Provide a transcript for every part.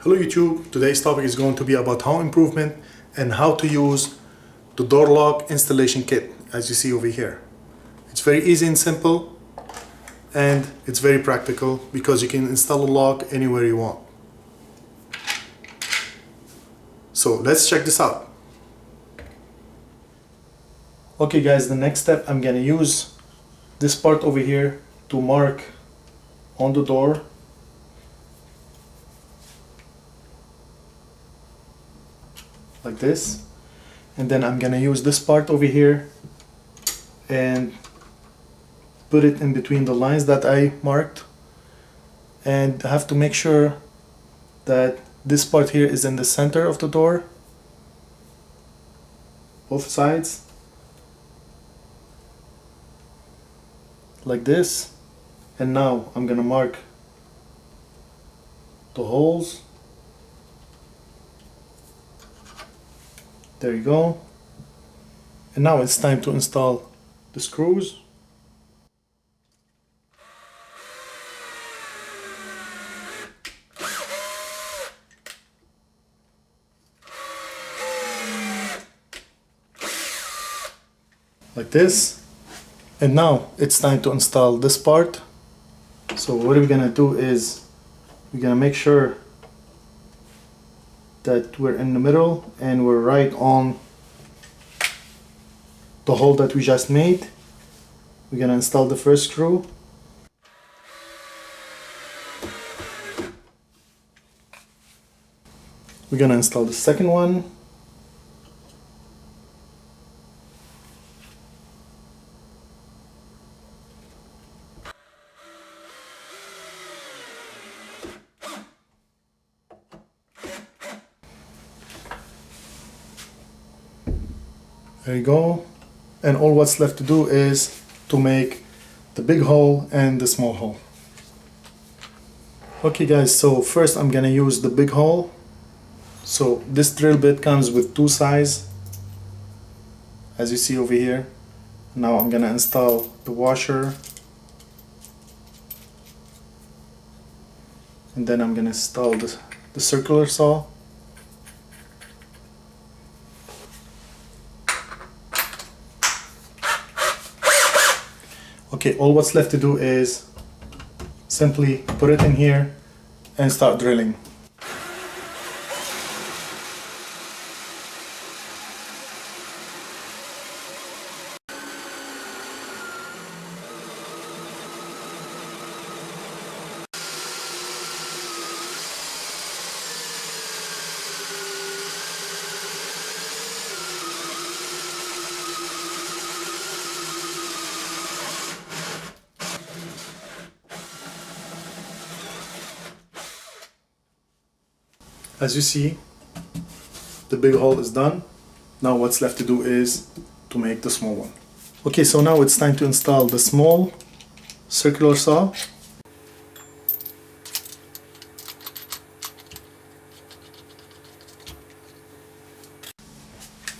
Hello YouTube, today's topic is going to be about home improvement and how to use the door lock installation kit as you see over here. It's very easy and simple and it's very practical because you can install a lock anywhere you want. So let's check this out. Okay guys, the next step, I'm gonna use this part over here to mark on the door like this, and then I'm gonna use this part over here and put it in between the lines that I marked, and I have to make sure that this part here is in the center of the door, both sides like this. And now I'm gonna mark the holes. There you go. And now it's time to install the screws. Like this. And now it's time to install this part. So what we're gonna do is we're gonna make sure that we're in the middle and we're right on the hole that we just made. We're gonna install the first screw. We're gonna install the second one. There you go. And all what's left to do is to make the big hole and the small hole. Okay guys, so first I'm gonna use the big hole. So this drill bit comes with two sides, as you see over here. Now I'm gonna install the washer, and then I'm gonna install the circular saw. Okay, all what's left to do is simply put it in here and start drilling. As you see, the big hole is done. Now what's left to do is to make the small one. Okay, so now it's time to install the small circular saw.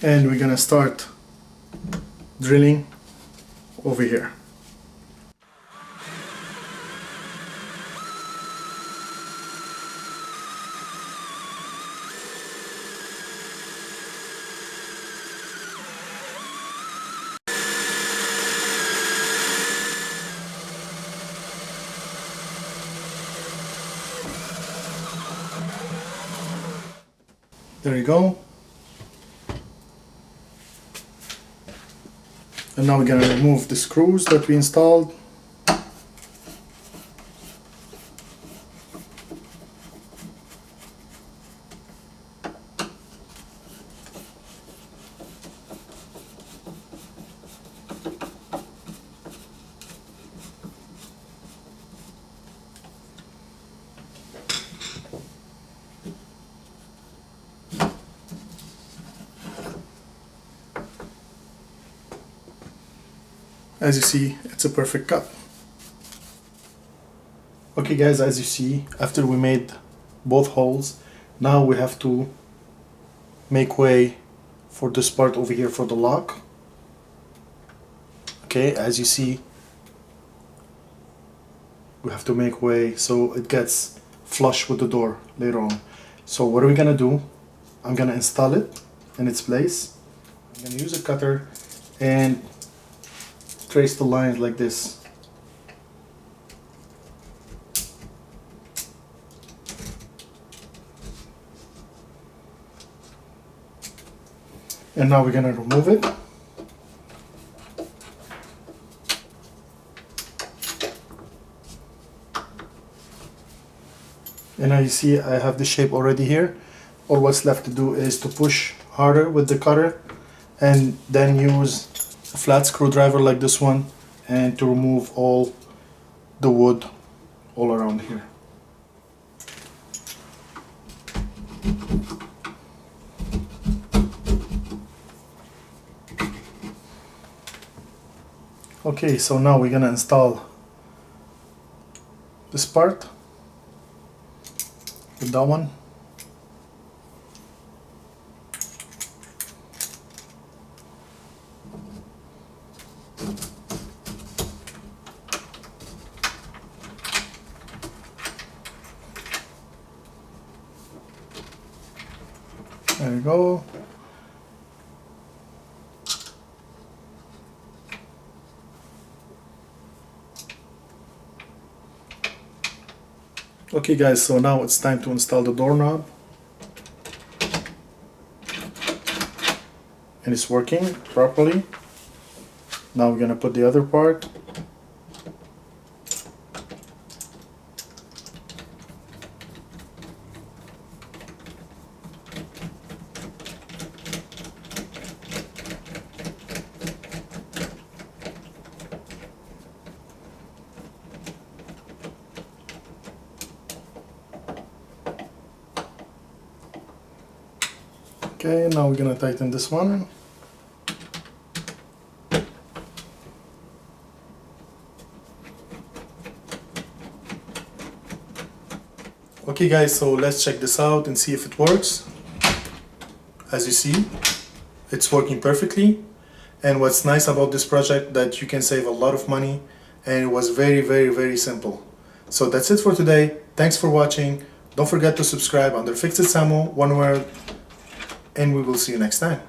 And we're gonna start drilling over here. There you go. And now we're gonna remove the screws that we installed. As you see, it's a perfect cut. Okay guys, as you see, after we made both holes, now we have to make way for this part over here for the lock. Okay, as you see, we have to make way so it gets flush with the door later on. So what are we gonna do? I'm gonna install it in its place. I'm gonna use a cutter and trace the lines like this. And now we're gonna remove it. And now you see I have the shape already here. All what's left to do is to push harder with the cutter and then use a flat screwdriver like this one and to remove all the wood all around here. Okay, so now we're gonna install this part with that one. There you go. Okay guys, so now it's time to install the doorknob. And it's working properly. Now we're gonna put the other part. Okay, now we're gonna tighten this one. Okay guys, so let's check this out and see if it works. As you see, it's working perfectly. And what's nice about this project that you can save a lot of money, and it was very simple. So that's it for today. Thanks for watching. Don't forget to subscribe under Fixitsamo, one word, and we will see you next time.